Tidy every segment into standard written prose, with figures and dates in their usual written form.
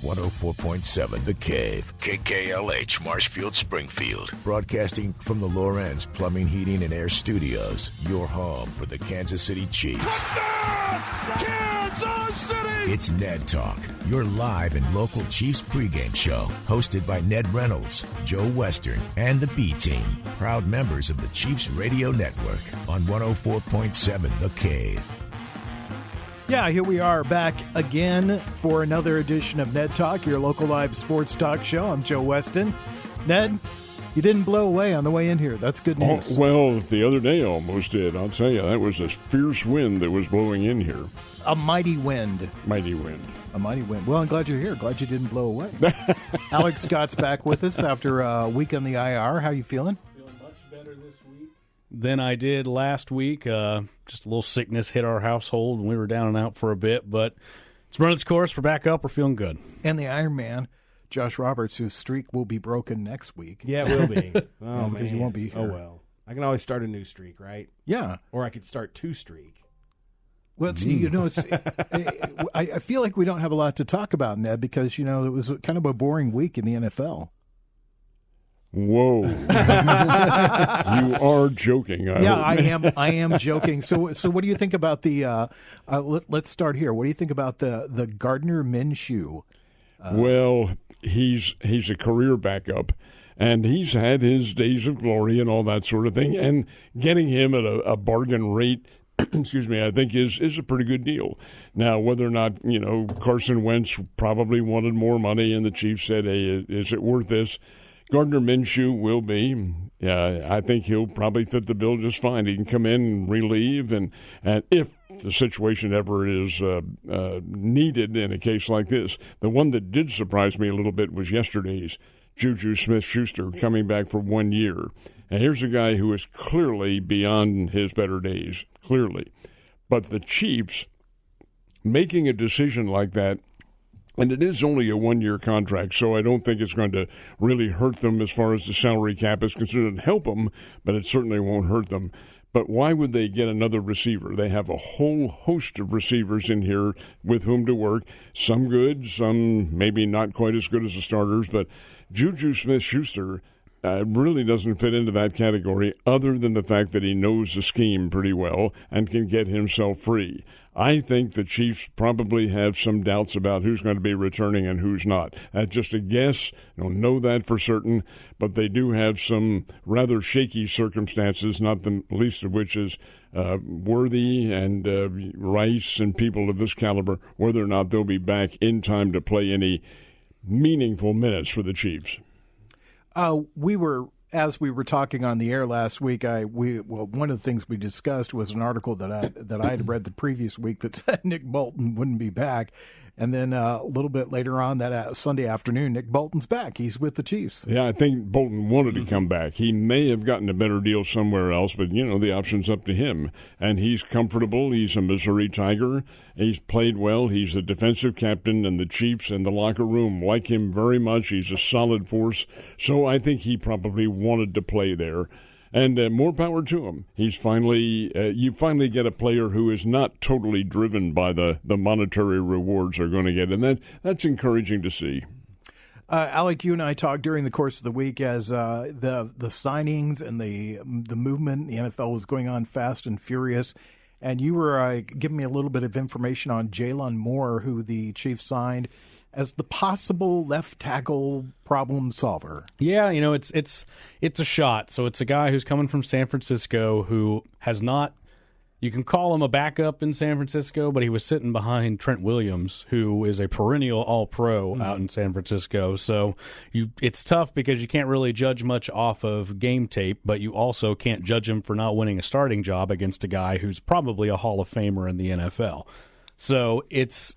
104.7 The Cave, KKLH, Marshfield, Springfield. Broadcasting from the Lorenz Plumbing, Heating, and Air Studios. Your home for the Kansas City Chiefs. Touchdown! Kansas City! It's Ned Talk, your live and local Chiefs pregame show. Hosted by Ned Reynolds, Joe Western, and the B-Team. Proud members of the Chiefs Radio Network on 104.7 The Cave. Yeah, here we are back again for another edition of Ned Talk, your local live sports talk show. I'm Joe Weston. Ned, you didn't blow away on the way in here. That's good news. Oh, well, the other day almost did. I'll tell you, that was a fierce wind that was blowing in here. A mighty wind. Mighty wind. A mighty wind. Well, I'm glad you're here. Glad you didn't blow away. Alex Scott's back with us after a week on the IR. How you feeling? Feeling much better this week than I did last week. Just a little sickness hit our household, and we were down and out for a bit. But it's run its course. We're back up. We're feeling good. And the Iron Man, Josh Roberts, whose streak will be broken next week. Yeah, it will be. Oh, because you won't be here. Oh, well. I can always start a new streak, right? Yeah. Or I could start two streak. Well, it's, it's. I feel like we don't have a lot to talk about, Ned, because, it was kind of a boring week in the NFL. Whoa. You are joking. I am joking. So what do you think about the let's start here. What do you think about the Gardner Minshew? Well, he's a career backup, and he's had his days of glory and all that sort of thing, and getting him at a bargain rate, excuse me, I think is a pretty good deal. Now, whether or not, Carson Wentz probably wanted more money and the Chiefs said, hey, is it worth this? Gardner Minshew will be. I think he'll probably fit the bill just fine. He can come in and relieve, and if the situation ever is needed in a case like this. The one that did surprise me a little bit was yesterday's Juju Smith-Schuster coming back for 1 year. And here's a guy who is clearly beyond his better days, clearly. But the Chiefs making a decision like that, and it is only a 1-year contract, so I don't think it's going to really hurt them as far as the salary cap is concerned and help them, but it certainly won't hurt them. But why would they get another receiver? They have a whole host of receivers in here with whom to work, some good, some maybe not quite as good as the starters, but Juju Smith-Schuster really doesn't fit into that category other than the fact that he knows the scheme pretty well and can get himself free. I think the Chiefs probably have some doubts about who's going to be returning and who's not. That's just a guess. I don't know that for certain, but they do have some rather shaky circumstances, not the least of which is Worthy and Rice and people of this caliber, whether or not they'll be back in time to play any meaningful minutes for the Chiefs. As we were talking on the air last week, one of the things we discussed was an article that I had read the previous week that said Nick Bolton wouldn't be back. And then a little bit later on that Sunday afternoon, Nick Bolton's back. He's with the Chiefs. Yeah, I think Bolton wanted to come back. He may have gotten a better deal somewhere else, but, the option's up to him. And he's comfortable. He's a Missouri Tiger. He's played well. He's the defensive captain, and the Chiefs and the locker room like him very much. He's a solid force. So I think he probably wanted to play there. And more power to him. He's finally, you finally get a player who is not totally driven by the monetary rewards they're going to get, and that's encouraging to see. Alec, you and I talked during the course of the week as the signings and the movement in the NFL was going on fast and furious, and you were giving me a little bit of information on Jalen Moore, who the Chiefs signed as the possible left tackle problem solver. Yeah, it's a shot. So it's a guy who's coming from San Francisco who has not, you can call him a backup in San Francisco, but he was sitting behind Trent Williams, who is a perennial All-Pro out in San Francisco. So it's tough because you can't really judge much off of game tape, but you also can't judge him for not winning a starting job against a guy who's probably a Hall of Famer in the NFL. So it's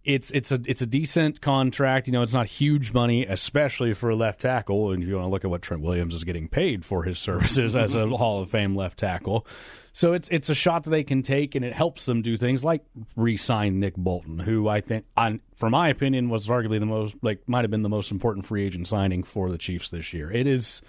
a decent contract. It's not huge money, especially for a left tackle. And if you want to look at what Trent Williams is getting paid for his services as a Hall of Fame left tackle. So it's a shot that they can take, and it helps them do things like re-sign Nick Bolton, who I think, from my opinion, was arguably might have been the most important free agent signing for the Chiefs this year. It is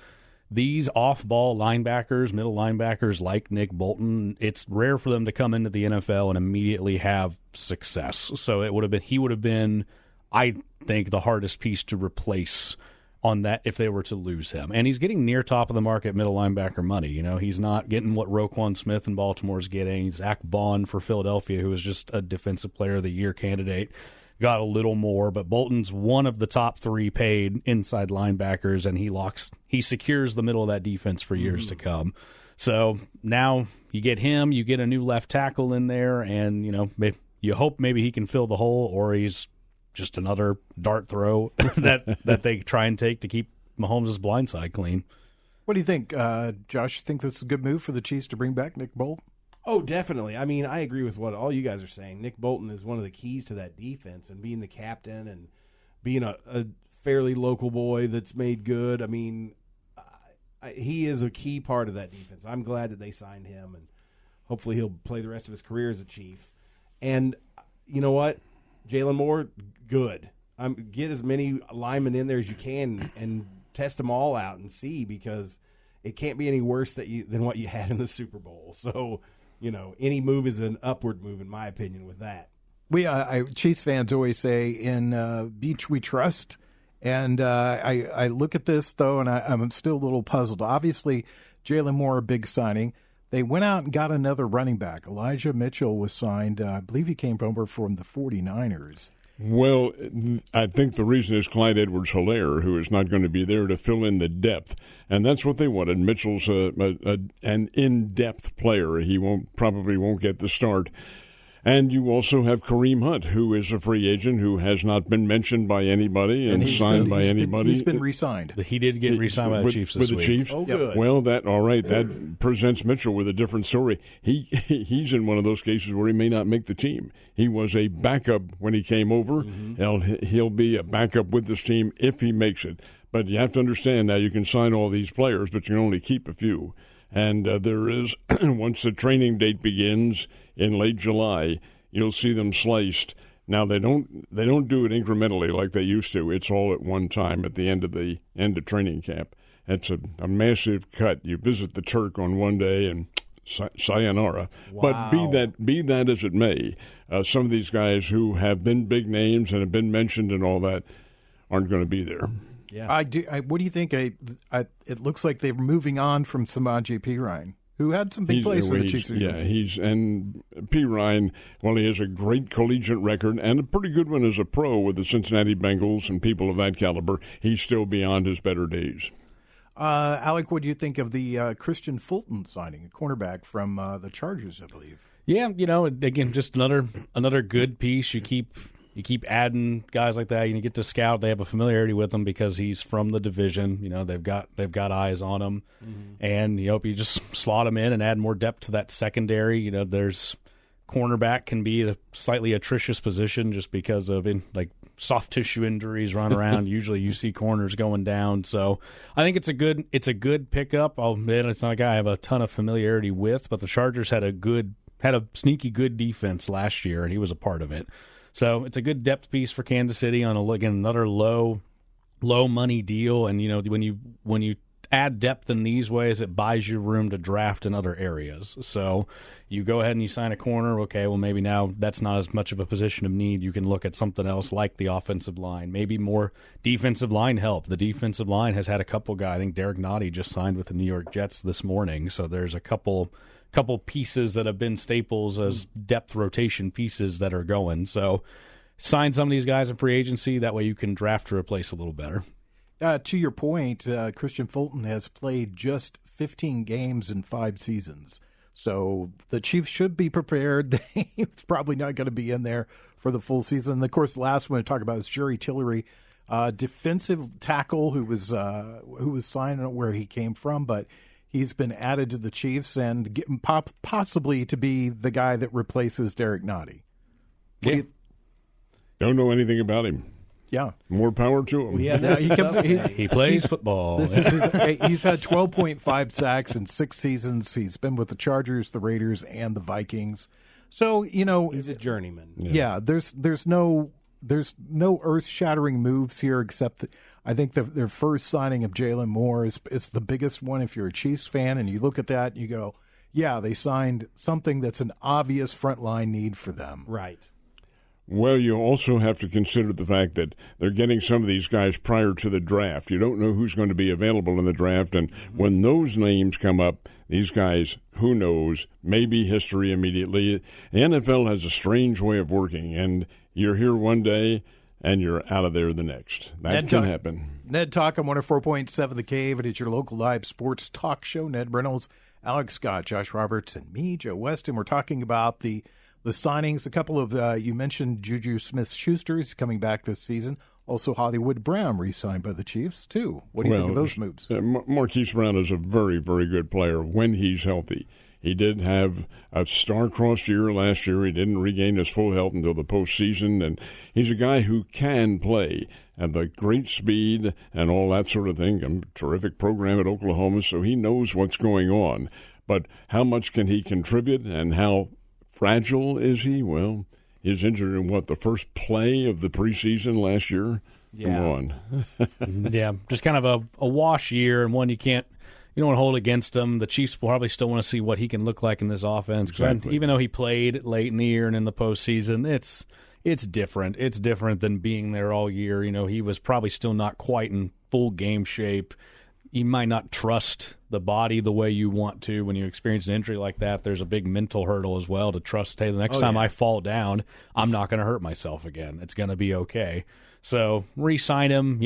these off-ball linebackers, middle linebackers like Nick Bolton. It's rare for them to come into the NFL and immediately have success. So he would have been I think, the hardest piece to replace on that if they were to lose him. And he's getting near top of the market middle linebacker money. You know, he's not getting what Roquan Smith in Baltimore is getting. Zach Bond for Philadelphia, who is just a defensive player of the year candidate, got a little more. But Bolton's one of the top 3 paid inside linebackers, and he secures the middle of that defense for years to come. So now you get him, you get a new left tackle in there, and, you know, you hope maybe he can fill the hole, or he's just another dart throw that they try and take to keep Mahomes' blind side clean. What do you think, Josh? You think this is a good move for the Chiefs to bring back Nick Bolton? Oh, definitely. I mean, I agree with what all you guys are saying. Nick Bolton is one of the keys to that defense, and being the captain and being a fairly local boy that's made good. I mean, he is a key part of that defense. I'm glad that they signed him, and hopefully he'll play the rest of his career as a Chief. And you know what? Jalen Moore, good. Get as many linemen in there as you can and test them all out and see, because it can't be any worse than what you had in the Super Bowl. So, you know, any move is an upward move, in my opinion, with that. Chiefs fans always say, in Beach we trust. And I look at this, though, and I'm still a little puzzled. Obviously, Jalen Moore, a big signing. They went out and got another running back. Elijah Mitchell was signed. I believe he came over from the 49ers. Well, I think the reason is Clyde Edwards-Helaire, who is not going to be there to fill in the depth. And that's what they wanted. Mitchell's an in-depth player. He probably won't get the start. And you also have Kareem Hunt, who is a free agent who has not been mentioned by anybody and signed by anybody. He's been re-signed. He did get re-signed by the Chiefs this week. With the Chiefs? Oh, good. Well, that presents Mitchell with a different story. He's in one of those cases where he may not make the team. He was a backup when he came over. Mm-hmm. He'll be a backup with this team if he makes it. But you have to understand, now you can sign all these players, but you can only keep a few. And there is, once the training date begins in late July, you'll see them sliced. Now they don't do it incrementally like they used to. It's all at one time at the end of training camp. It's a massive cut. You visit the Turk on one day and sayonara. Wow. But be that as it may, some of these guys who have been big names and have been mentioned and all that aren't going to be there. Yeah. What do you think? It looks like they're moving on from Samaje Perine, who had some big plays for the Chiefs. And P. Ryan, well, he has a great collegiate record and a pretty good one as a pro with the Cincinnati Bengals and people of that caliber. He's still beyond his better days. Alec, what do you think of the Christian Fulton signing, a cornerback from the Chargers, I believe? Yeah, you know, again, just another good piece. You keep adding guys like that. You get to scout. They have a familiarity with him because he's from the division. You know, they've got eyes on him, and you just slot him in and add more depth to that secondary. You know, there's cornerback can be a slightly atrocious position just because of soft tissue injuries run around. Usually, you see corners going down. So I think it's a good pickup. I'll admit it's not a guy I have a ton of familiarity with, but the Chargers had a sneaky good defense last year, and he was a part of it. So it's a good depth piece for Kansas City on another low money deal. And when you add depth in these ways, it buys you room to draft in other areas. So you go ahead and you sign a corner. Okay, well maybe now that's not as much of a position of need. You can look at something else like the offensive line, maybe more defensive line help. The defensive line has had a couple guys. I think Derek Nottie just signed with the New York Jets this morning. So there's a couple pieces that have been staples as depth rotation pieces that are going. So sign some of these guys in free agency. That way you can draft to replace a little better. To your point, Christian Fulton has played just 15 games in 5 seasons. So the Chiefs should be prepared. He's probably not going to be in there for the full season. And, of course, the last one to talk about is Jerry Tillery, defensive tackle who was signed where he came from, but he's been added to the Chiefs and possibly to be the guy that replaces Derek Nottie. Don't know anything about him. Yeah. More power to him. He plays football. He's had 12.5 sacks in 6 seasons. He's been with the Chargers, the Raiders, and the Vikings. So, he's a journeyman. Yeah, there's no earth-shattering moves here, except that I think their first signing of Jalen Moore is the biggest one. If you're a Chiefs fan and you look at that, you go, yeah, they signed something that's an obvious frontline need for them. Right. Well, you also have to consider the fact that they're getting some of these guys prior to the draft. You don't know who's going to be available in the draft, and when those names come up, these guys, who knows, maybe history immediately. The NFL has a strange way of working, and you're here one day and you're out of there the next. That can happen. Ned Talk on 104.7 The Cave. It is your local live sports talk show. Ned Reynolds, Alex Scott, Josh Roberts, and me, Joe Westen. We're talking about the signings. A couple of, you mentioned Juju Smith-Schuster. He's coming back this season. Also, Hollywood Brown re-signed by the Chiefs, too. What do you think of those moves? Marquise Brown is a very, very good player when he's healthy. He did have a star-crossed year last year. He didn't regain his full health until the postseason, and he's a guy who can play at the great speed and all that sort of thing. A terrific program at Oklahoma, so he knows what's going on. But how much can he contribute, and how fragile is he? Well, he's injured in, the first play of the preseason last year? Yeah. Come on. Yeah, just kind of a wash year, and one you don't want to hold against him. The Chiefs will probably still want to see what he can look like in this offense. Exactly. Even though he played late in the year and in the postseason, it's different. It's different than being there all year. He was probably still not quite in full game shape. You might not trust the body the way you want to when you experience an injury like that. There's a big mental hurdle as well to trust, hey, the next time I fall down, I'm not going to hurt myself again. It's going to be okay. So re-sign him.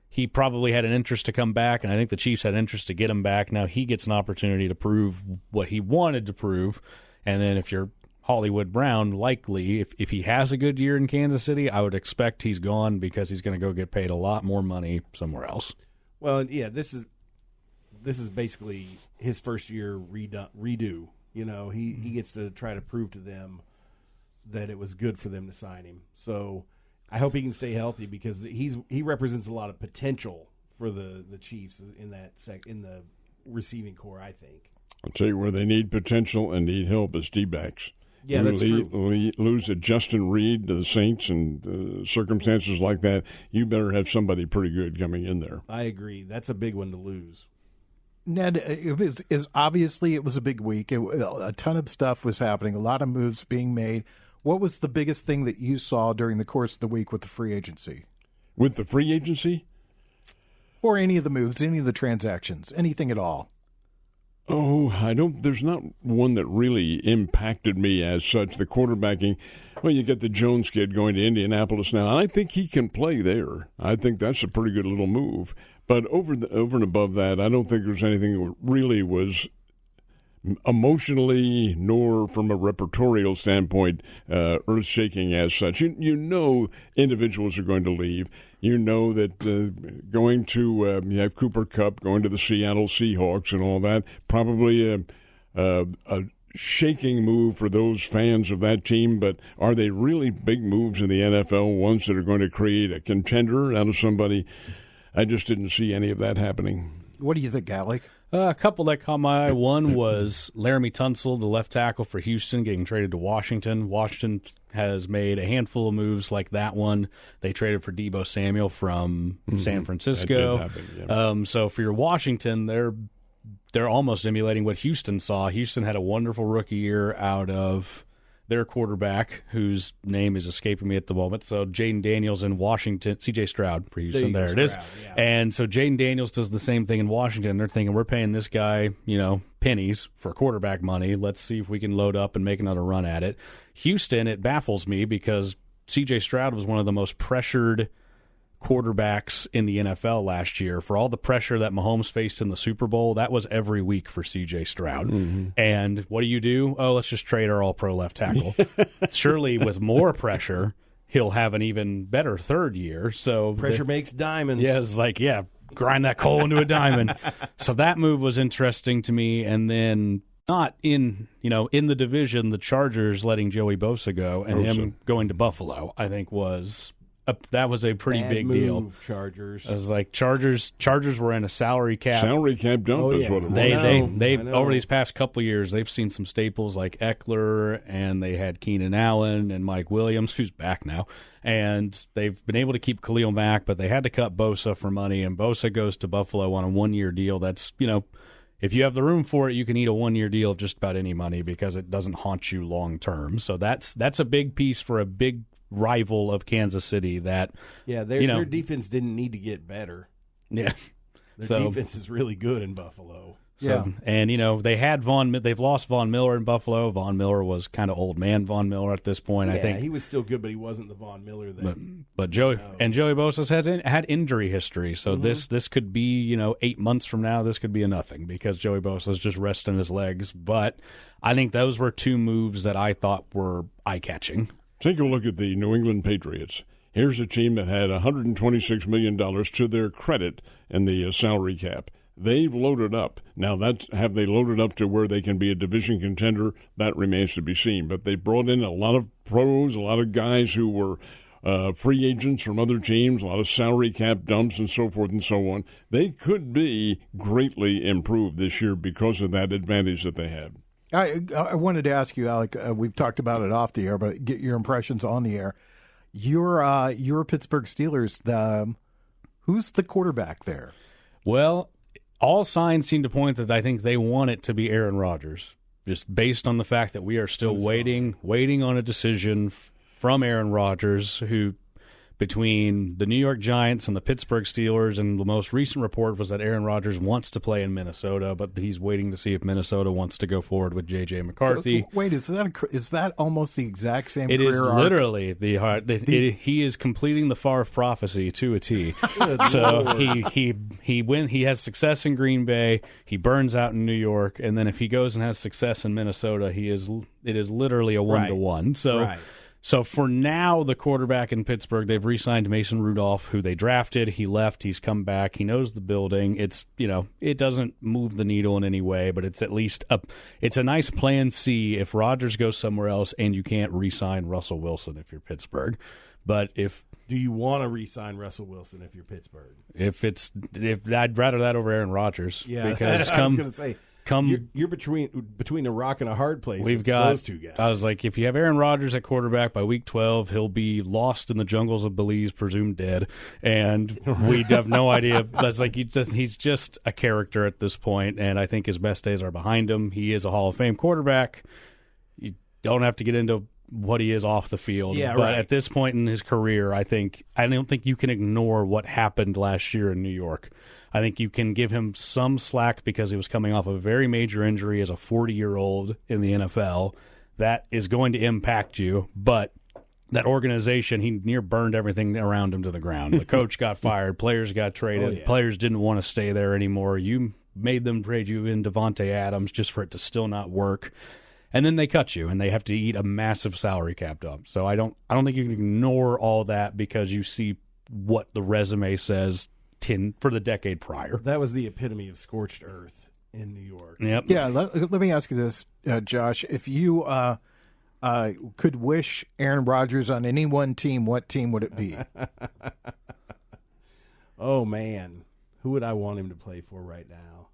He probably had an interest to come back, and I think the Chiefs had interest to get him back. Now he gets an opportunity to prove what he wanted to prove. And then if you're Hollywood Brown, likely, if he has a good year in Kansas City, I would expect he's gone because he's going to go get paid a lot more money somewhere else. Well, yeah, this is basically his first year redo. He gets to try to prove to them that it was good for them to sign him. So I hope he can stay healthy because he represents a lot of potential for the Chiefs in the receiving core, I think. I'll tell you where they need potential and need help is D-backs. Yeah, that's true. Lose a Justin Reed to the Saints and circumstances like that, you better have somebody pretty good coming in there. I agree. That's a big one to lose. Ned, obviously it was a big week. A ton of stuff was happening, a lot of moves being made. What was the biggest thing that you saw during the course of the week with the free agency? With the free agency? Or any of the moves, any of the transactions, anything at all? Oh, there's not one that really impacted me as such. The quarterbacking, well, you get the Jones kid going to Indianapolis now, and I think he can play there. I think that's a pretty good little move. But over and above that, I don't think there's anything that really was emotionally nor from a repertorial standpoint earth-shaking as such. You know individuals are going to leave. You know that going to you have Cooper Kupp going to the Seattle Seahawks and all that, probably a shaking move for those fans of that team, but are they really big moves in the NFL, ones that are going to create a contender out of somebody? I just didn't see any of that happening. What do you think, Alec? A couple that caught my eye. One was Laramie Tunsil, the left tackle for Houston, getting traded to Washington. Washington has made a handful of moves like that one. They traded for Deebo Samuel from San Francisco. That did happen, yeah. So for your Washington, they're almost emulating what Houston saw. Houston had a wonderful rookie year out of their quarterback, whose name is escaping me at the moment. So Jaden Daniels in Washington, C.J. Stroud for Houston. There it is. Yeah. And so Jaden Daniels does the same thing in Washington. They're thinking, we're paying this guy, pennies for quarterback money. Let's see if we can load up and make another run at it. Houston, it baffles me because C.J. Stroud was one of the most pressured quarterbacks in the NFL last year. For all the pressure that Mahomes faced in the Super Bowl, that was every week for C.J. Stroud. And what do? Oh, let's just trade our all-pro left tackle. Surely with more pressure, he'll have an even better third year. So pressure makes diamonds. Yeah, it's like, grind that coal into a diamond. So that move was interesting to me. And then not in the division, the Chargers letting Joey Bosa go and him going to Buffalo, I think that was a pretty big deal. Chargers. I was like, Chargers were in a salary cap. Salary cap dump is what it was. They over these past couple of years, they've seen some staples like Eckler, and they had Keenan Allen and Mike Williams, who's back now. And they've been able to keep Khalil Mack, but they had to cut Bosa for money, and Bosa goes to Buffalo on a one-year deal that's, if you have the room for it, you can eat a 1-year deal of just about any money because it doesn't haunt you long term. So that's a big piece for a big rival of Kansas City. That their defense didn't need to get better. Yeah, their defense is really good in Buffalo. So, and they've lost Von Miller in Buffalo. Von Miller was kind of old man Von Miller at this point. I think he was still good, but he wasn't the Von Miller that. But Joey Bosa has had injury history, so this could be 8 months from now. This could be a nothing because Joey Bosa's just resting his legs. But I think those were two moves that I thought were eye catching. Take a look at the New England Patriots. Here's a team that had $126 million to their credit in the salary cap. They've loaded up. Now, have they loaded up to where they can be a division contender? That remains to be seen. But they brought in a lot of pros, a lot of guys who were free agents from other teams, a lot of salary cap dumps and so forth and so on. They could be greatly improved this year because of that advantage that they had. I wanted to ask you, Alec, we've talked about it off the air, but get your impressions on the air. Your Pittsburgh Steelers, who's the quarterback there? Well, all signs seem to point that I think they want it to be Aaron Rodgers, just based on the fact that we are still waiting on a decision from Aaron Rodgers, who between the New York Giants and the Pittsburgh Steelers, and the most recent report was that Aaron Rodgers wants to play in Minnesota, but he's waiting to see if Minnesota wants to go forward with J.J. McCarthy. So, wait, is that almost the exact same It career is arc? Literally he is completing the Favre prophecy to a T. So he has success in Green Bay, he burns out in New York, and then if he goes and has success in Minnesota, it is literally a 1-to-1. So. Right. So for now, the quarterback in Pittsburgh, they've re-signed Mason Rudolph, who they drafted. He left. He's come back. He knows the building. It's it doesn't move the needle in any way, but it's at least it's a nice plan C if Rodgers goes somewhere else and you can't re-sign Russell Wilson if you're Pittsburgh. But do you want to re-sign Russell Wilson if you're Pittsburgh? If I'd rather that over Aaron Rodgers. Yeah, because I was going to say. You're between a rock and a hard place. We've got those two guys. I was like, if you have Aaron Rodgers at quarterback by week 12, he'll be lost in the jungles of Belize, presumed dead, and we have no idea. That's like he's just a character at this point, and I think his best days are behind him. He is a Hall of Fame quarterback. You don't have to get into what he is off the field, but at this point in his career, I don't think you can ignore what happened last year in New York. I think you can give him some slack because he was coming off a very major injury as a 40-year-old in the NFL. That is going to impact you, but that organization, he near burned everything around him to the ground. The coach got fired, players got traded, players didn't want to stay there anymore. You made them trade you in Devontae Adams just for it to still not work. And then they cut you, and they have to eat a massive salary cap dump. So I don't think you can ignore all that because you see what the resume says for the decade prior. That was the epitome of scorched earth in New York. Yep. Yeah, let me ask you this, Josh. If you could wish Aaron Rodgers on any one team, what team would it be? Oh, man. Who would I want him to play for right now?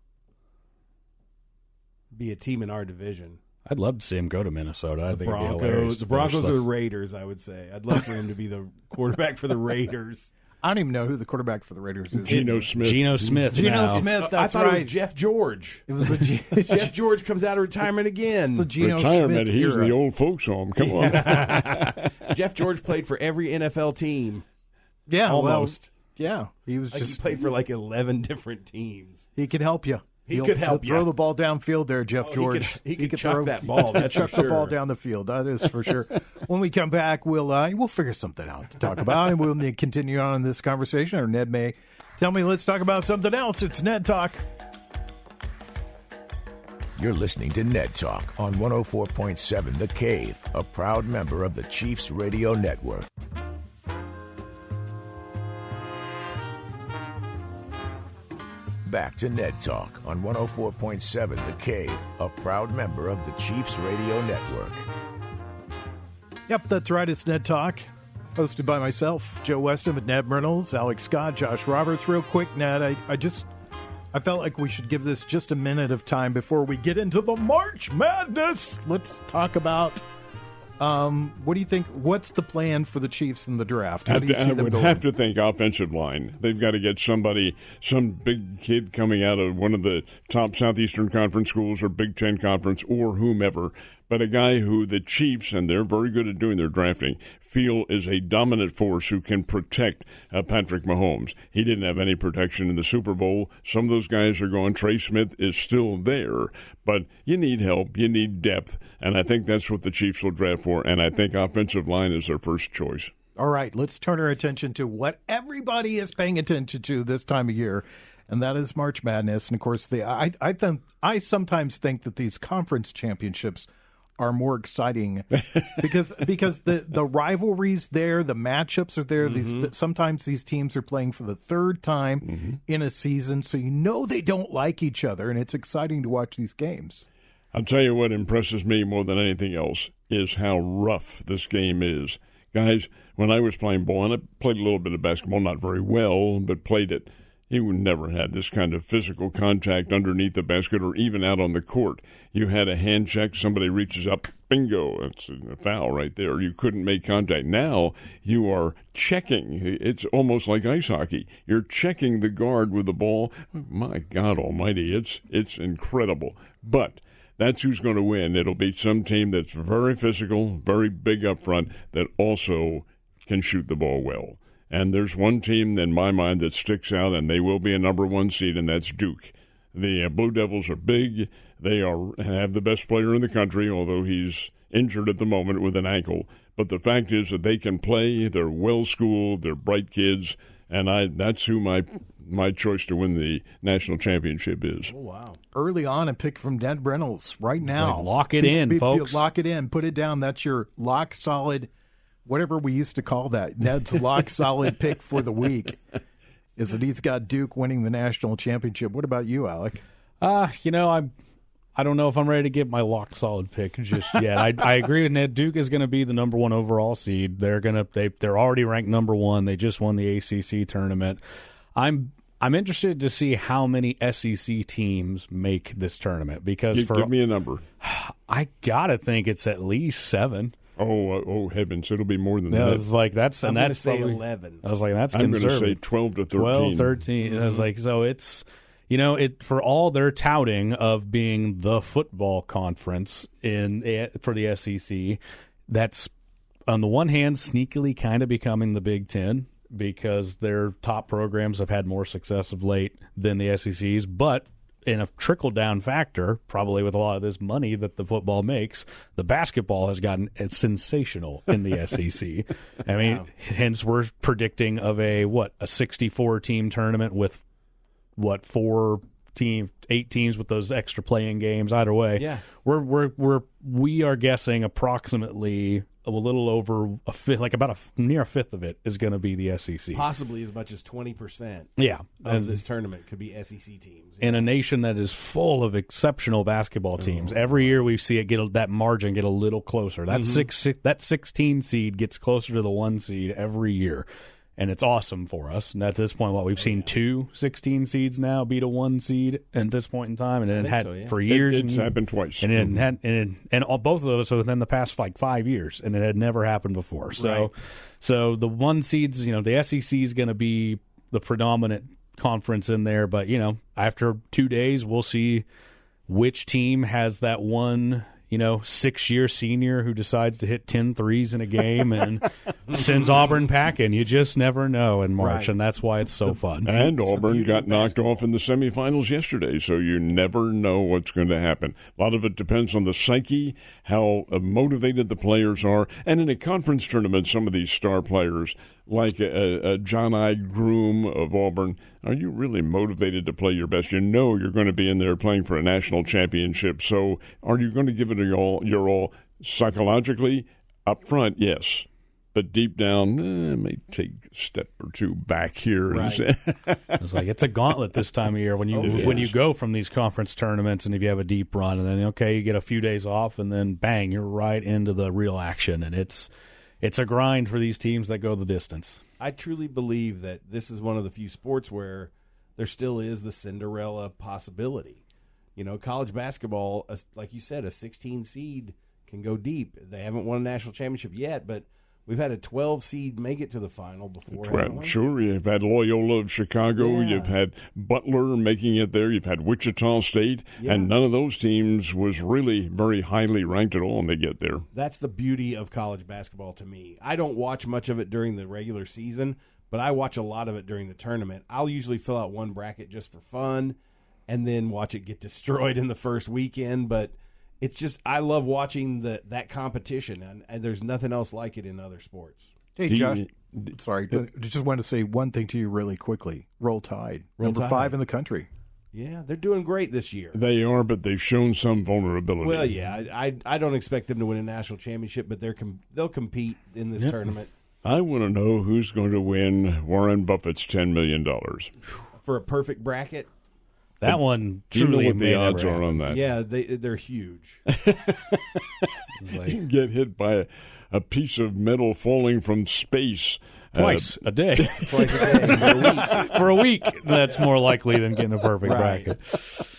Be a team in our division. I'd love to see him go to Minnesota. I think it'd be hilarious. The Broncos or the Raiders, I would say. I'd love for him to be the quarterback for the Raiders. I don't even know who the quarterback for the Raiders is. Geno Smith. Geno Smith, that's I thought right. it was Jeff George. It was Jeff George comes out of retirement again. The Geno retirement, Smith he's era. the old folks home. Come on. Jeff George played for every NFL team. Yeah, almost. Well, he was he played for 11 different teams. He can help you. He could help you. Throw the ball downfield there, Jeff George. He could chuck that ball. That's chuck for sure. the ball down the field. That is for sure. When we come back, we'll figure something out to talk about, and we'll continue on in this conversation. Or Ned may tell me, let's talk about something else. It's Ned Talk. You're listening to Ned Talk on 104.7 The Cave, a proud member of the Chiefs Radio Network. Back to Ned Talk on 104.7 The Cave, a proud member of the Chiefs Radio Network. Yep, that's right. It's Ned Talk, hosted by myself, Joe Westen, with Ned Reynolds, Alex Scott, Josh Roberts. Real quick, Ned, I felt like we should give this just a minute of time before we get into the March Madness. Let's talk about What do you think? What's the plan for the Chiefs in the draft? I would have to think offensive line. They've got to get somebody, some big kid coming out of one of the top Southeastern Conference schools or Big Ten Conference or whomever, but a guy who the Chiefs, and they're very good at doing their drafting, feel is a dominant force who can protect Patrick Mahomes. He didn't have any protection in the Super Bowl. Some of those guys are gone. Trey Smith is still there, but you need help. You need depth, and I think that's what the Chiefs will draft for, and I think offensive line is their first choice. All right, let's turn our attention to what everybody is paying attention to this time of year, and that is March Madness. And, of course, I sometimes think that these conference championships are more exciting because the rivalries there, the matchups are there. Sometimes these teams are playing for the third time in a season, so you know they don't like each other, and it's exciting to watch these games. I'll tell you what impresses me more than anything else is how rough this game is. Guys, when I was playing ball, and I played a little bit of basketball, not very well, but played it, you never had this kind of physical contact underneath the basket or even out on the court. You had a hand check, somebody reaches up, bingo, it's a foul right there. You couldn't make contact. Now you are checking. It's almost like ice hockey. You're checking the guard with the ball. My God almighty, it's incredible. But that's who's going to win. It'll be some team that's very physical, very big up front, that also can shoot the ball well. And there's one team in my mind that sticks out, and they will be a number one seed, and that's Duke. The Blue Devils are big. They have the best player in the country, although he's injured at the moment with an ankle. But the fact is that they can play. They're well-schooled. They're bright kids. And that's who my choice to win the national championship is. Oh, wow. Early on, a pick from Ned Reynolds right now. Like, lock it in, folks. Lock it in. Put it down. That's your lock solid, whatever we used to call that. Ned's lock solid pick for the week is that he's got Duke winning the national championship. What about you, Alec? I don't know if I'm ready to get my lock solid pick just yet. I agree with Ned. Duke is going to be the number one overall seed. They're already ranked number one. They just won the ACC tournament. I'm interested to see how many SEC teams make this tournament because give me a number. I gotta think it's at least 7. Oh heavens! It'll be more than that. I was like, I'm going to say 11. I was like, that's I'm conservative. going to say 12 to 13. 12, 13. I was like, so it's, for all their touting of being the football conference for the SEC, that's on the one hand sneakily kind of becoming the Big Ten because their top programs have had more success of late than the SEC's, but in a trickle-down factor, probably with a lot of this money that the football makes, the basketball has gotten sensational in the SEC. I mean, wow. Hence we're predicting of a 64-team tournament with, 8 teams with those extra play-in games. Either way, yeah. We are guessing approximately a little over a fifth, like about near a fifth of it is going to be the SEC. Possibly as much as 20%. Yeah, of this tournament could be SEC teams. In a nation that is full of exceptional basketball teams, every year we see it that margin get a little closer. That 16 seed gets closer to the 1 seed every year. And it's awesome for us. And at this point, we've seen 2 16 seeds now beat a 1 seed at this point in time, and it had for years. It's happened twice, and both of those within the past 5 years, and it had never happened before. So, so the 1 seeds, the SEC is going to be the predominant conference in there. But after 2 days, we'll see which team has that one 6-year senior who decides to hit 10 threes in a game and sends Auburn packing. You just never know in March, and that's why it's so fun. And Auburn got knocked off in the semifinals yesterday, so you never know what's going to happen. A lot of it depends on the psyche, how motivated the players are, and in a conference tournament, some of these star players, like a John-eyed Groom of Auburn, are you really motivated to play your best? You're going to be in there playing for a national championship, so are you going to give it your all psychologically? Up front, yes. But deep down, it may take a step or 2 back here. Right. It's like it's a gauntlet this time of year when you go from these conference tournaments, and if you have a deep run, and then you get a few days off, and then bang, you're right into the real action, and it's a grind for these teams that go the distance. I truly believe that this is one of the few sports where there still is the Cinderella possibility. College basketball, like you said, a 16 seed can go deep. They haven't won a national championship yet, but we've had a 12 seed make it to the final before. Right. Sure, you've had Loyola of Chicago, you've had Butler making it there, you've had Wichita State, and none of those teams was really very highly ranked at all, and they get there. That's the beauty of college basketball to me. I don't watch much of it during the regular season, but I watch a lot of it during the tournament. I'll usually fill out one bracket just for fun and then watch it get destroyed in the first weekend, but it's just, I love watching that competition, and there's nothing else like it in other sports. Hey, Josh, sorry, just wanted to say one thing to you really quickly. Roll Tide, number 5 in the country. Yeah, they're doing great this year. They are, but they've shown some vulnerability. Well, yeah, I don't expect them to win a national championship, but they'll compete in this tournament. I want to know who's going to win Warren Buffett's $10 million. For a perfect bracket? That one Do you know truly what the odds are on that? Yeah, they're huge. You can get hit by a piece of metal falling from space. Twice a day. Twice a day for a week. For a week, that's more likely than getting a perfect bracket.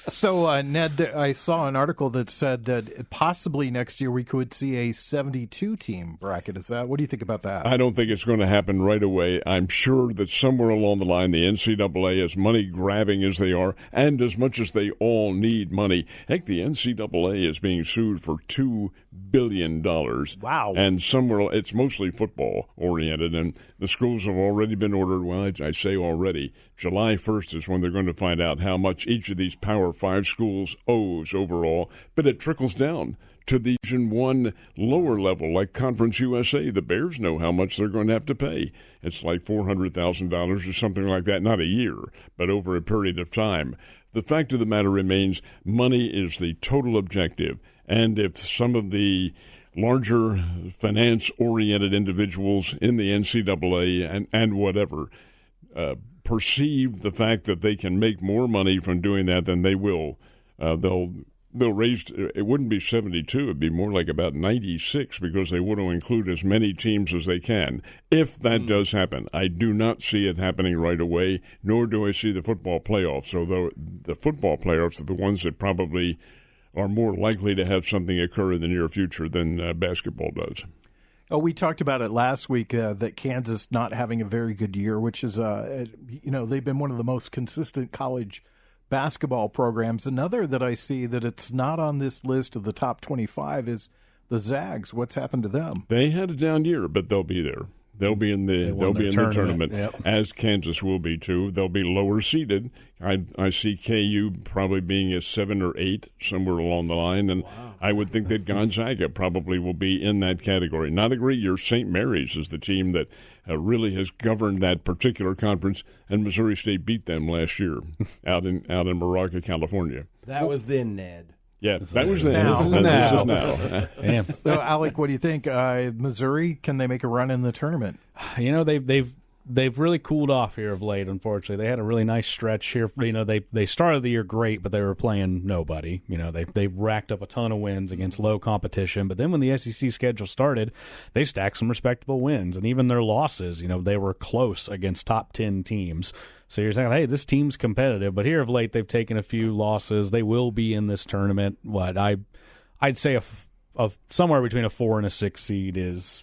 So, Ned, I saw an article that said that possibly next year we could see a 72-team bracket. What do you think about that? I don't think it's going to happen right away. I'm sure that somewhere along the line, the NCAA, as money-grabbing as they are, and as much as they all need money, heck, the NCAA is being sued for $2 billion. Wow. And somewhere, it's mostly football-oriented, and the schools have already been ordered. Well, I say already. July 1st is when they're going to find out how much each of these Power 5 schools owes overall, but it trickles down to the Division I lower level, like Conference USA. The Bears know how much they're going to have to pay. It's like $400,000 or something like that, not a year, but over a period of time. The fact of the matter remains, money is the total objective, and if some of the larger finance-oriented individuals in the NCAA and whatever perceive the fact that they can make more money from doing that, then they will. They'll raise. It wouldn't be 72; it'd be more like about 96 because they want to include as many teams as they can. If that does happen, I do not see it happening right away. Nor do I see the football playoffs. Although the football playoffs are the ones that probably are more likely to have something occur in the near future than basketball does. Oh, we talked about it last week that Kansas not having a very good year, which is, they've been one of the most consistent college basketball programs. Another that I see that it's not on this list of the top 25 is the Zags. What's happened to them? They had a down year, but they'll be there. They'll be in the tournament, as Kansas will be too. They'll be lower seeded. I see KU probably being a 7 or 8 somewhere along the line, and I would think that Gonzaga probably will be in that category. Not a great year. St. Mary's is the team that really has governed that particular conference, and Missouri State beat them last year out in Moraga, California. That was then, Ned. Yeah, that was then. now. This is now. Damn. So, Alec, what do you think? Missouri, can they make a run in the tournament? You know, they've really cooled off here of late. Unfortunately, they had a really nice stretch here. You know, they started the year great, but they were playing nobody. You know, they racked up a ton of wins against low competition. But then when the SEC schedule started, they stacked some respectable wins, and even their losses, you know, they were close against top 10 teams. So you're saying, hey, this team's competitive. But here of late, they've taken a few losses. They will be in this tournament. I'd say a somewhere between a 4 and a 6 seed is,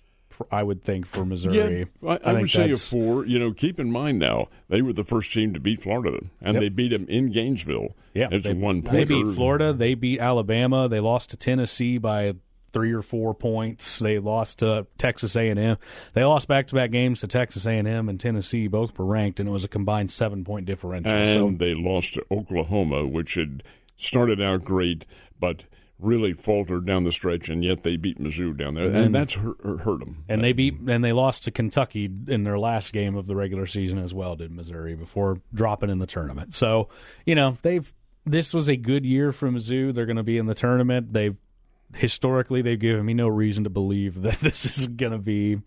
I would think, for Missouri. Yeah, I would say a 4. You know, keep in mind now, they were the first team to beat Florida, and they beat them in Gainesville. Yeah, they beat Florida. They beat Alabama. They lost to Tennessee by 3 or 4 points. They lost to Texas A&M. They lost back-to-back games to Texas A&M and Tennessee. Both were ranked, and it was a combined 7-point differential. And they lost to Oklahoma, which had started out great, but really faltered down the stretch, and yet they beat Mizzou down there, and that's hurt them. And they lost to Kentucky in their last game of the regular season as well, did Missouri, before dropping in the tournament. So, you know, this was a good year for Mizzou. They're going to be in the tournament. Historically, they've given me no reason to believe that this is going to be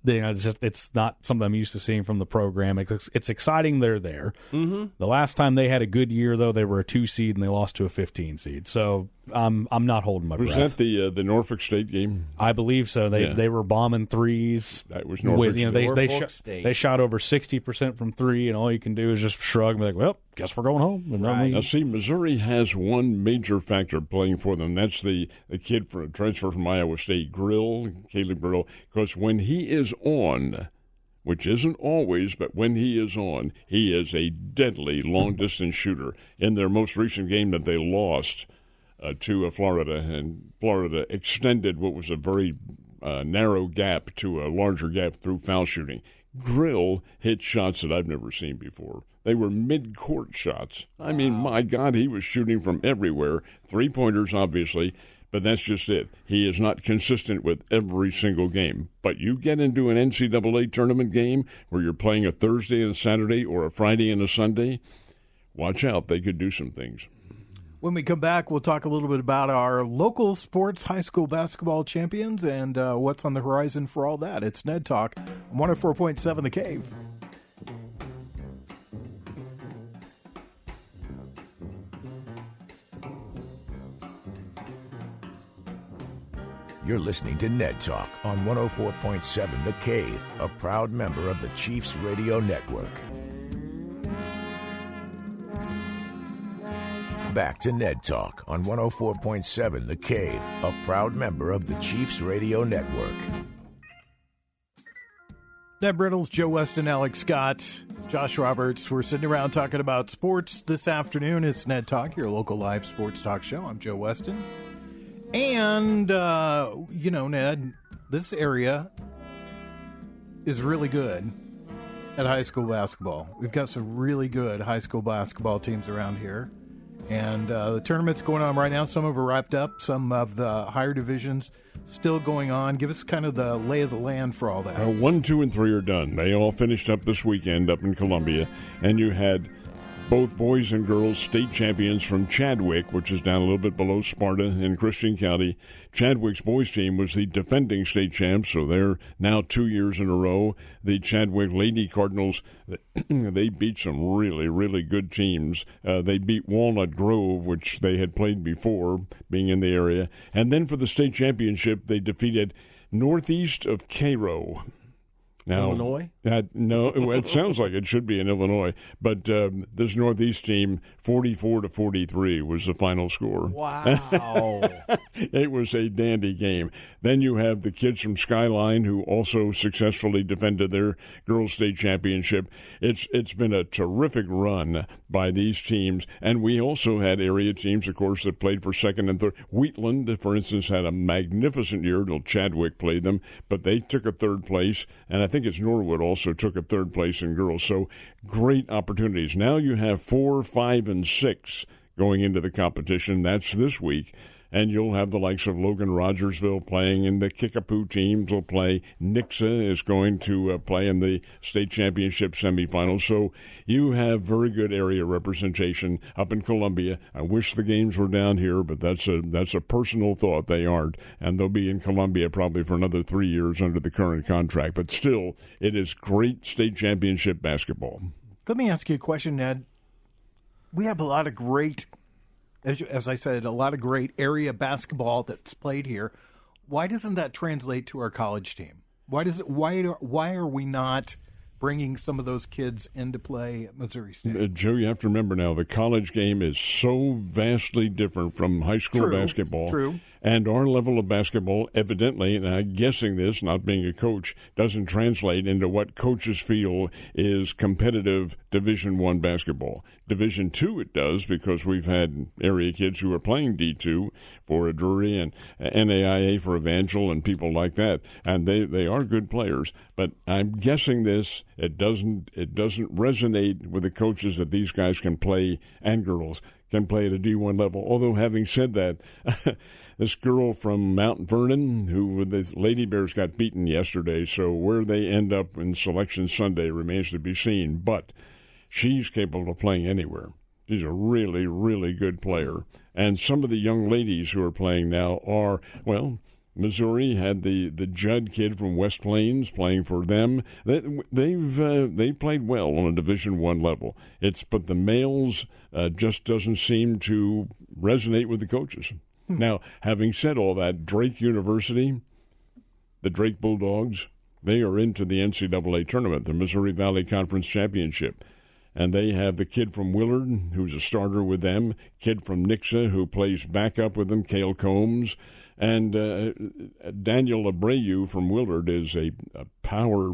it's not something I'm used to seeing from the program. It's exciting they're there. Mm-hmm. The last time they had a good year, though, they were a 2 seed and they lost to a 15 seed. So I'm not holding my breath. Was that the Norfolk State game? I believe so. They were bombing threes. That was Norfolk State. They shot over 60% from three, and all you can do is just shrug and be like, well, guess we're going home. Right. Now, see, Missouri has one major factor playing for them. That's the kid from transfer from Iowa State, Caleb Grill, because when he is on, which isn't always, but when he is on, he is a deadly long-distance shooter. In their most recent game that they lost to Florida, and Florida extended what was a very narrow gap to a larger gap through foul shooting. Grill hit shots that I've never seen before. They were mid-court shots. I mean, my God, he was shooting from everywhere. Three-pointers, obviously, but that's just it. He is not consistent with every single game. But you get into an NCAA tournament game where you're playing a Thursday and a Saturday or a Friday and a Sunday, watch out. They could do some things. When we come back, we'll talk a little bit about our local sports high school basketball champions and what's on the horizon for all that. It's Ned Talk, 104.7 The Cave. You're listening to Ned Talk on 104.7 The Cave, a proud member of the Chiefs Radio Network. Back to Ned Talk on 104.7 The Cave, a proud member of the Chiefs Radio Network. Ned Reynolds, Joe Westen, Alex Scott, Josh Roberts. We're sitting around talking about sports this afternoon. It's Ned Talk, your local live sports talk show. I'm Joe Westen. And, Ned, this area is really good at high school basketball. We've got some really good high school basketball teams around here. And the tournament's going on right now. Some of them are wrapped up. Some of the higher divisions still going on. Give us kind of the lay of the land for all that. 1, 2, and 3 are done. They all finished up this weekend up in Columbia. And you had both boys and girls state champions from Chadwick, which is down a little bit below Sparta in Christian County. Chadwick's boys team was the defending state champs, so they're now 2 years in a row. The Chadwick Lady Cardinals, they beat some really, really good teams. They beat Walnut Grove, which they had played before, being in the area. And then for the state championship, they defeated Northeast of Cairo. Now, Illinois? No, it sounds like it should be in Illinois. But this Northeast team, 44-43 was the final score. Wow. It was a dandy game. Then you have the kids from Skyline who also successfully defended their girls' state championship. It's been a terrific run by these teams. And we also had area teams, of course, that played for second and third. Wheatland, for instance, had a magnificent year till Chadwick played them, but they took a third place. And I think it's Norwood also took a third place in girls. So great opportunities. Now you have 4, 5, and 6 going into the competition. That's this week. And you'll have the likes of Logan Rogersville playing, and the Kickapoo teams will play. Nixa is going to play in the state championship semifinals. So you have very good area representation up in Columbia. I wish the games were down here, but that's a personal thought. They aren't, and they'll be in Columbia probably for another 3 years under the current contract. But still, it is great state championship basketball. Let me ask you a question, Ned. We have a lot of great, as I said, a lot of great area basketball that's played here. Why doesn't that translate to our college team? Why are we not bringing some of those kids into play at Missouri State? Joe, you have to remember now, the college game is so vastly different from high school basketball. True. And our level of basketball, evidently, and I'm guessing this, not being a coach, doesn't translate into what coaches feel is competitive Division I basketball. Division II it does, because we've had area kids who are playing D2 for Drury and NAIA for Evangel and people like that, and they are good players. But I'm guessing this, it doesn't resonate with the coaches that these guys can play, and girls can play at a D1 level. Although, having said that, this girl from Mount Vernon, who the Lady Bears got beaten yesterday, so where they end up in Selection Sunday remains to be seen. But she's capable of playing anywhere. She's a really, really good player. And some of the young ladies who are playing now are, well, Missouri had the Judd kid from West Plains playing for them. They've played well on a Division I level. But the males just doesn't seem to resonate with the coaches. Now, having said all that, Drake University, the Drake Bulldogs, they are into the NCAA tournament, the Missouri Valley Conference Championship. And they have the kid from Willard, who's a starter with them, kid from Nixa, who plays backup with them, Cale Combs, and Daniel Abreu from Willard is a power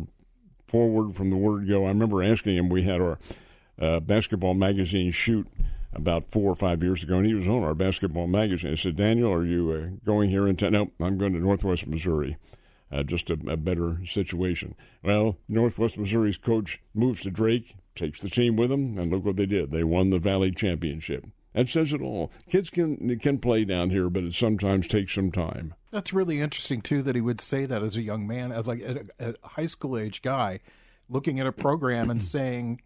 forward from the word go. I remember asking him, we had our basketball magazine shoot about 4 or 5 years ago, and he was on our basketball magazine. I said, Daniel, are you going here in town? No, I'm going to Northwest Missouri. Just a better situation. Well, Northwest Missouri's coach moves to Drake, takes the team with him, and look what they did. They won the Valley Championship. That says it all. Kids can play down here, but it sometimes takes some time. That's really interesting, too, that he would say that as a young man, as like a high school age guy, looking at a program and saying,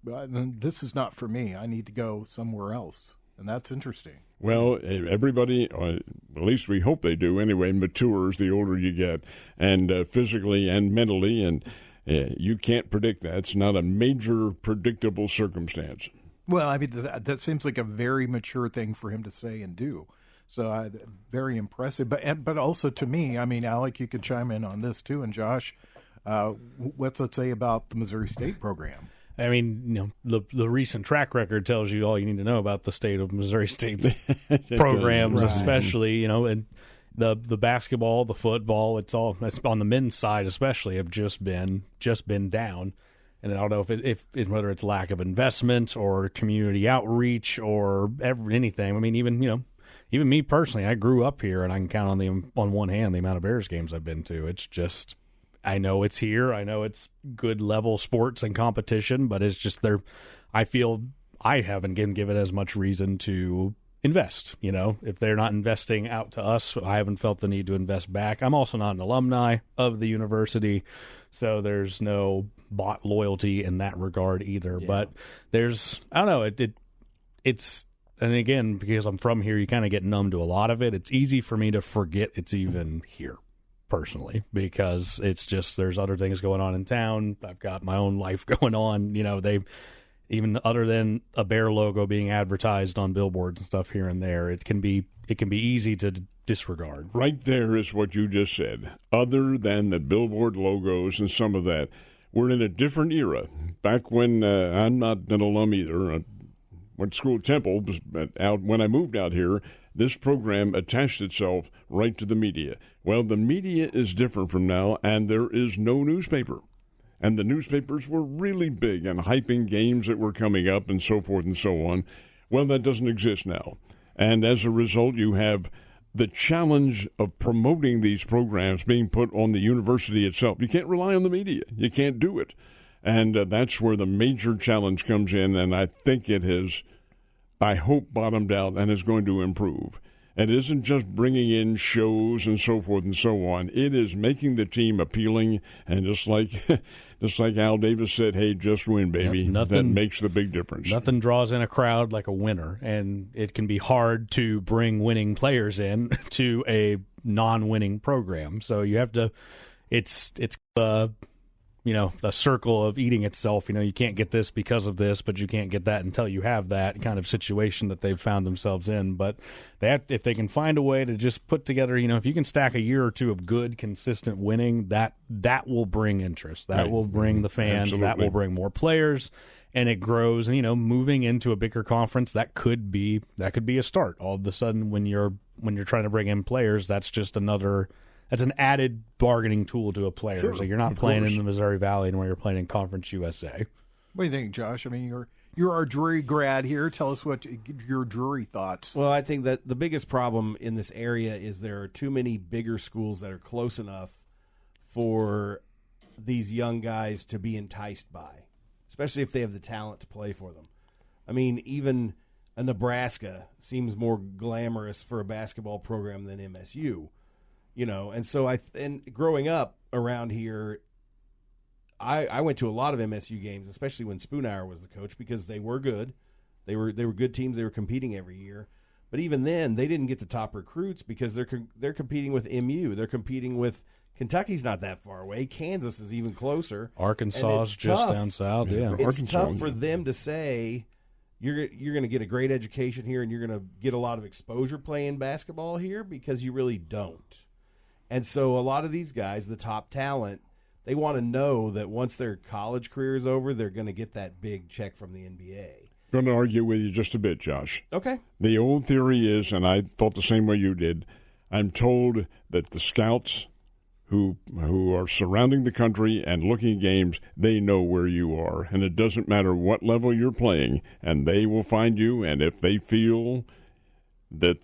this is not for me. I need to go somewhere else. And that's interesting. Well, everybody, at least we hope they do anyway, matures the older you get, and physically and mentally, and you can't predict that. It's not a major predictable circumstance. Well, I mean, that seems like a very mature thing for him to say and do. So very impressive. But also to me, I mean, Alec, you could chime in on this too, and Josh, what's it say about the Missouri State program? I mean, the recent track record tells you all you need to know about the state of Missouri State's programs, right. Especially, and the basketball, the football, it's all on the men's side, especially, have just been down. And I don't know if whether it's lack of investment or community outreach or anything. I mean, even me personally, I grew up here, and I can count on one hand the amount of Bears games I've been to. It's just, I know it's here. I know it's good level sports and competition, but it's just I feel I haven't been given as much reason to invest. If they're not investing out to us, I haven't felt the need to invest back. I'm also not an alumni of the university, so there's no bought loyalty in that regard either. Yeah. But there's, I don't know, it's, and again, because I'm from here, you kind of get numb to a lot of it. It's easy for me to forget it's even here. Personally, because it's just there's other things going on in town. I've got my own life going on. They've even other than a Bear logo being advertised on billboards and stuff here and there, it can be easy to disregard. Right there is what you just said. Other than the billboard logos and some of that, we're in a different era. Back when I'm not an alum either. I went to school at Temple, but when I moved out here, this program attached itself right to the media. Well, the media is different from now, and there is no newspaper. And the newspapers were really big and hyping games that were coming up and so forth and so on. Well, that doesn't exist now. And as a result, you have the challenge of promoting these programs being put on the university itself. You can't rely on the media. You can't do it. And that's where the major challenge comes in, and I think it has, I hope, bottomed out and is going to improve. And it isn't just bringing in shows and so forth and so on. It is making the team appealing, and just like Al Davis said, hey, just win, baby. Yep, that makes the big difference. Nothing draws in a crowd like a winner, and it can be hard to bring winning players in to a non-winning program. So you have to – it's a circle of eating itself. You can't get this because of this, but you can't get that until you have that kind of situation that they've found themselves in. But if they can find a way to just put together, if you can stack a year or two of good, consistent winning, that will bring interest. That will bring the fans. Absolutely. That will bring more players, and it grows. And moving into a bigger conference, that could be a start. All of a sudden, when you're trying to bring in players, that's just another. That's an added bargaining tool to a player. Sure, so you're not playing in the Missouri Valley and where you're playing in Conference USA. What do you think, Josh? I mean, you're our Drury grad here. Tell us what your Drury thoughts. Well, I think that the biggest problem in this area is there are too many bigger schools that are close enough for these young guys to be enticed by, especially if they have the talent to play for them. I mean, even a Nebraska seems more glamorous for a basketball program than MSU. And so growing up around here, I went to a lot of MSU games, especially when Spoonhour was the coach, because they were good. They were good teams. They were competing every year. But even then, they didn't get the top recruits because they're competing with MU. They're competing with Kentucky's not that far away. Kansas is even closer. Arkansas is just down south. Yeah, it's tough for them to say, you're going to get a great education here and you're going to get a lot of exposure playing basketball here, because you really don't. And so a lot of these guys, the top talent, they want to know that once their college career is over, they're going to get that big check from the NBA. Going to argue with you just a bit, Josh. Okay. The old theory is, and I thought the same way you did, I'm told that the scouts who are surrounding the country and looking at games, they know where you are. And it doesn't matter what level you're playing, and they will find you. And if they feel that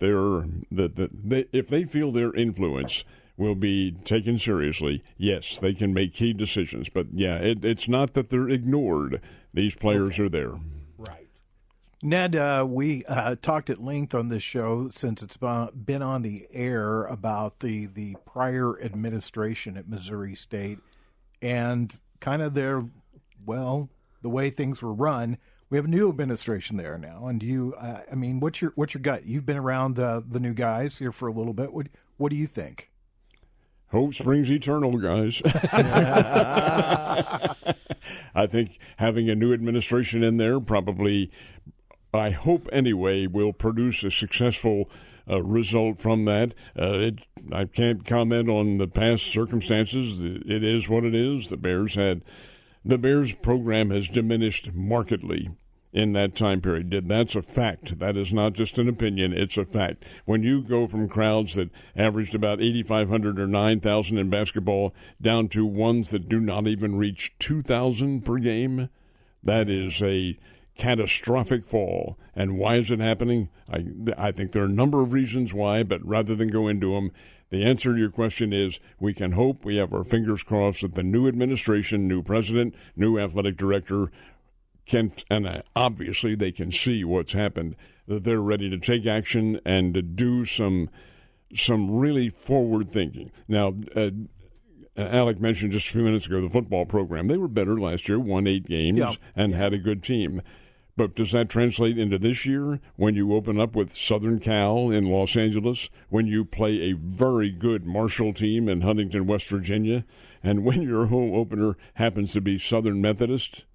if they feel their influence will be taken seriously, yes, they can make key decisions. But, yeah, it's not that they're ignored. These players are there. Right. Ned, we talked at length on this show since it's been on the air about the prior administration at Missouri State and kind of the way things were run. We have a new administration there now, and what's your gut? You've been around the new guys here for a little bit. What do you think? Hope springs eternal, guys. I think having a new administration in there probably, I hope anyway, will produce a successful result from that. I can't comment on the past circumstances. It is what it is. The Bears program has diminished markedly in that time period. That's a fact. That is not just an opinion. It's a fact. When you go from crowds that averaged about 8,500 or 9,000 in basketball down to ones that do not even reach 2,000 per game, that is a catastrophic fall. And why is it happening? I think there are a number of reasons why, but rather than go into them, the answer to your question is we can hope, we have our fingers crossed, that the new administration, new president, new athletic director obviously they can see what's happened, that they're ready to take action and to do some really forward thinking. Now, Alec mentioned just a few minutes ago the football program. They were better last year, won 8 games, and had a good team. But does that translate into this year when you open up with Southern Cal in Los Angeles, when you play a very good Marshall team in Huntington, West Virginia, and when your home opener happens to be Southern Methodist,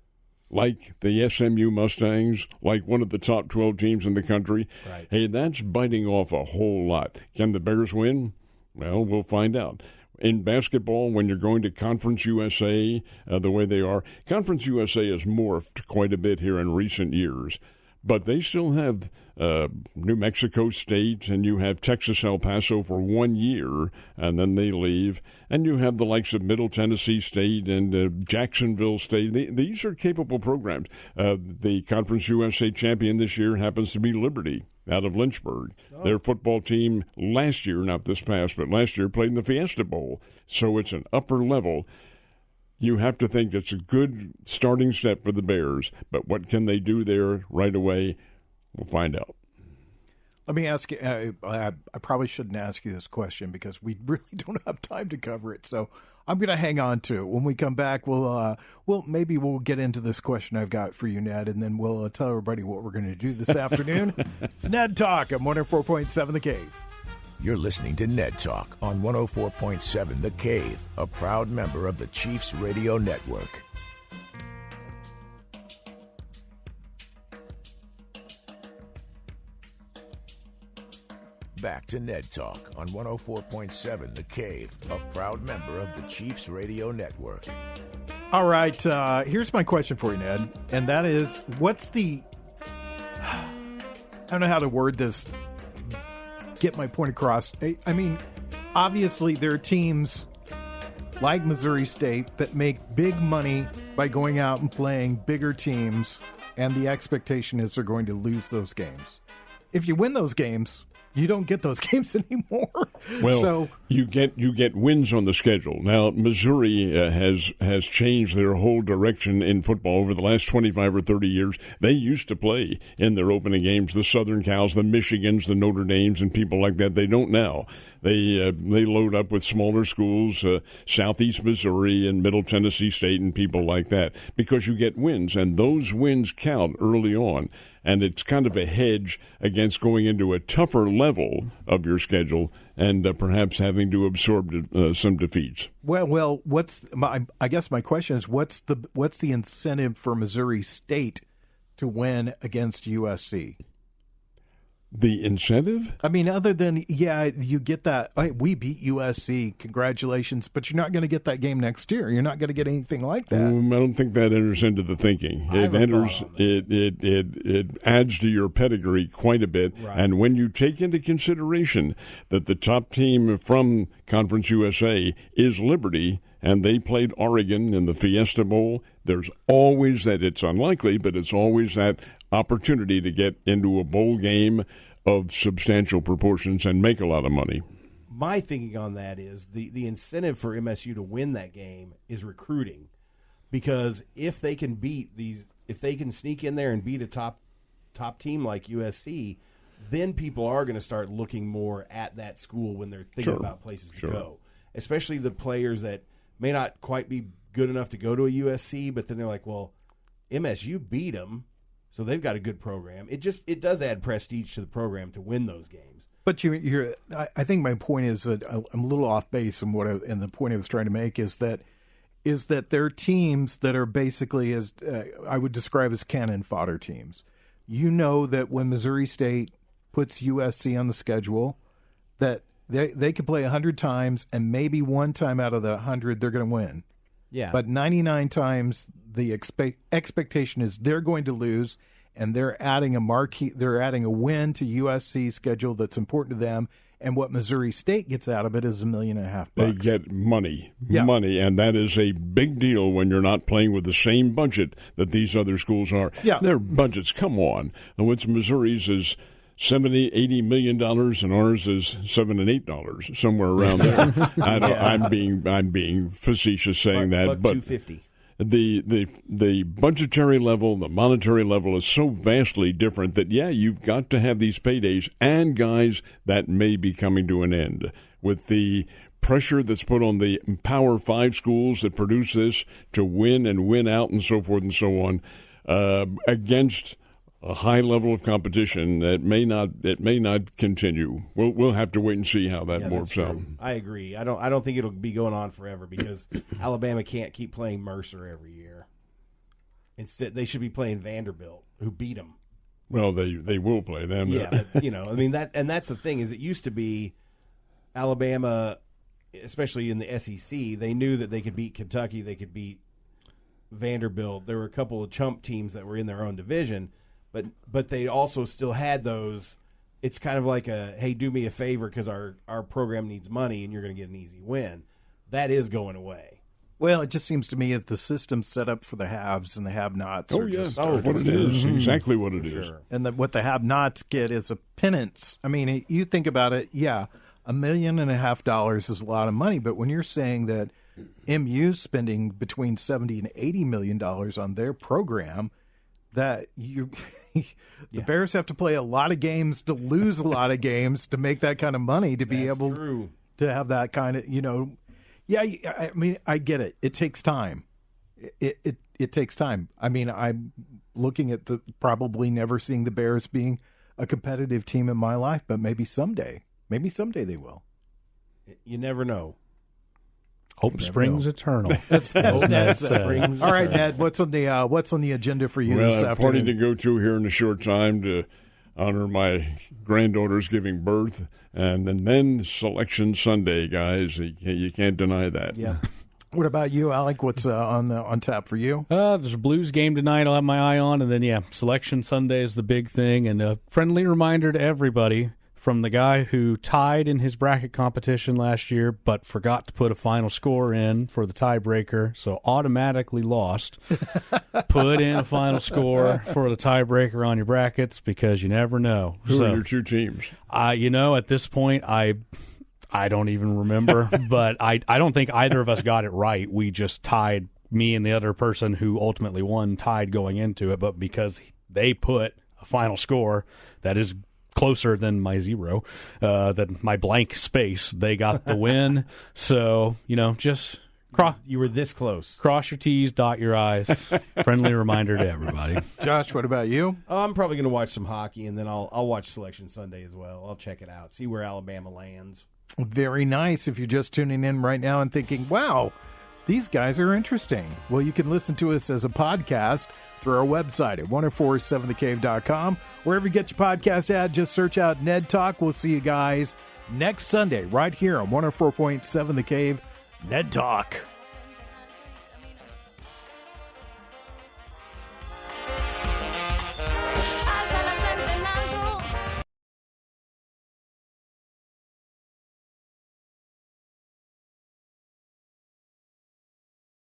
like the SMU Mustangs, like one of the top 12 teams in the country? Right. Hey, that's biting off a whole lot. Can the Bears win? Well, we'll find out. In basketball, when you're going to Conference USA the way they are, Conference USA has morphed quite a bit here in recent years. But they still have New Mexico State, and you have Texas El Paso for 1 year, and then they leave. And you have the likes of Middle Tennessee State and Jacksonville State. These are capable programs. The Conference USA champion this year happens to be Liberty out of Lynchburg. Oh. Their football team last year, not this past, but last year, played in the Fiesta Bowl. So it's an upper level. You have to think it's a good starting step for the Bears, but what can they do there right away? We'll find out. Let me ask you, I probably shouldn't ask you this question because we really don't have time to cover it, so I'm going to hang on to it. When we come back, we'll get into this question I've got for you, Ned, and then we'll tell everybody what we're going to do this afternoon. It's Ned Talk on 104.7 The Cave. You're listening to Ned Talk on 104.7 The Cave, a proud member of the Chiefs Radio Network. Back to Ned Talk on 104.7 The Cave, a proud member of the Chiefs Radio Network. All right, here's my question for you, Ned, and that is, I don't know how to word this, get my point across. I mean, obviously there are teams like Missouri State that make big money by going out and playing bigger teams, and the expectation is they're going to lose those games. If you win those games, you don't get those games anymore. Well, you get wins on the schedule. Now, Missouri has changed their whole direction in football over the last 25 or 30 years. They used to play in their opening games, the Southern Cals, the Michigans, the Notre Dames, and people like that. They don't now. They load up with smaller schools, Southeast Missouri and Middle Tennessee State and people like that, because you get wins, and those wins count early on. And it's kind of a hedge against going into a tougher level of your schedule and perhaps having to absorb some defeats. Well, I guess my question is, what's the incentive for Missouri State to win against USC? The incentive? I mean, other than, you get that, hey, we beat USC, congratulations, but you're not going to get that game next year. You're not going to get anything like that. I don't think that enters into the thinking. It adds to your pedigree quite a bit. Right. And when you take into consideration that the top team from Conference USA is Liberty, and they played Oregon in the Fiesta Bowl, there's always that, it's unlikely, but it's always that opportunity to get into a bowl game of substantial proportions and make a lot of money. My thinking on that is the incentive for MSU to win that game is recruiting, because if they can sneak in there and beat a top team like USC, then people are going to start looking more at that school when they're thinking about places to go, especially the players that may not quite be good enough to go to a USC, but then they're like, well, MSU beat them, so they've got a good program. It does add prestige to the program to win those games. But I think my point is that I'm a little off base, and the point I was trying to make is that there are teams that are basically, as I would describe as cannon fodder teams. You know that when Missouri State puts USC on the schedule, that they could play 100 times, and maybe one time out of the 100 they're going to win. Yeah. But 99 times the expectation is they're going to lose, and they're adding a win to USC's schedule that's important to them. And what Missouri State gets out of it is $1.5 million. They get money, and that is a big deal when you're not playing with the same budget that these other schools are. Yeah. Their budgets, come on. And what's Missouri's is $70-80 million, and ours is $7 and $8, somewhere around there. I'm being facetious saying that, but $250. The budgetary level, the monetary level is so vastly different that you've got to have these paydays, and guys, that may be coming to an end with the pressure that's put on the Power 5 schools that produce this to win and win out and so forth and so on against a high level of competition. It may not continue. We'll have to wait and see how that morphs out. I agree. I don't think it'll be going on forever, because Alabama can't keep playing Mercer every year. Instead, they should be playing Vanderbilt, who beat them. Well, they will play them. Yeah, but, that's the thing, is it used to be Alabama, especially in the SEC, they knew that they could beat Kentucky, they could beat Vanderbilt. There were a couple of chump teams that were in their own division. But they also still had those. It's kind of like hey, do me a favor because our program needs money and you're going to get an easy win. That is going away. Well, it just seems to me that the system's set up for the haves and the have-nots. What it is, exactly what it is. And what the have-nots get is a pittance. I mean, you think about it, $1.5 million is a lot of money, but when you're saying that MU's spending between $70 and $80 million on their program, that the Bears have to play a lot of games to lose a lot of games to make that kind of money to be able to have that kind of, I mean, I get it. It takes time. It takes time. I mean, I'm looking at probably never seeing the Bears being a competitive team in my life, but maybe someday they will. You never know. Hope springs eternal. All right, Ned, what's on the agenda for you this afternoon? A party to go to here in a short time to honor my granddaughter's giving birth, and then Selection Sunday, guys. You can't deny that. Yeah. What about you, Alec? What's on tap for you? There's a Blues game tonight I'll have my eye on, and then, Selection Sunday is the big thing. And a friendly reminder to everybody, from the guy who tied in his bracket competition last year but forgot to put a final score in for the tiebreaker, so automatically lost. Put in a final score for the tiebreaker on your brackets, because you never know. Who are your two teams? At this point, I don't even remember, but I don't think either of us got it right. We just tied. Me and the other person who ultimately won tied going into it, but because they put a final score that is closer than my zero, than my blank space, they got the win. So, just you were this close. Cross your T's, dot your I's. Friendly reminder to everybody. Josh, what about you? I'm probably going to watch some hockey, and then I'll watch Selection Sunday as well. I'll check it out, see where Alabama lands. Very nice. If you're just tuning in right now and thinking, wow, these guys are interesting. Well, you can listen to us as a podcast through our website at 1047thecave.com. Wherever you get your podcast at, just search out Ned Talk. We'll see you guys next Sunday right here on 104.7 The Cave. Ned Talk.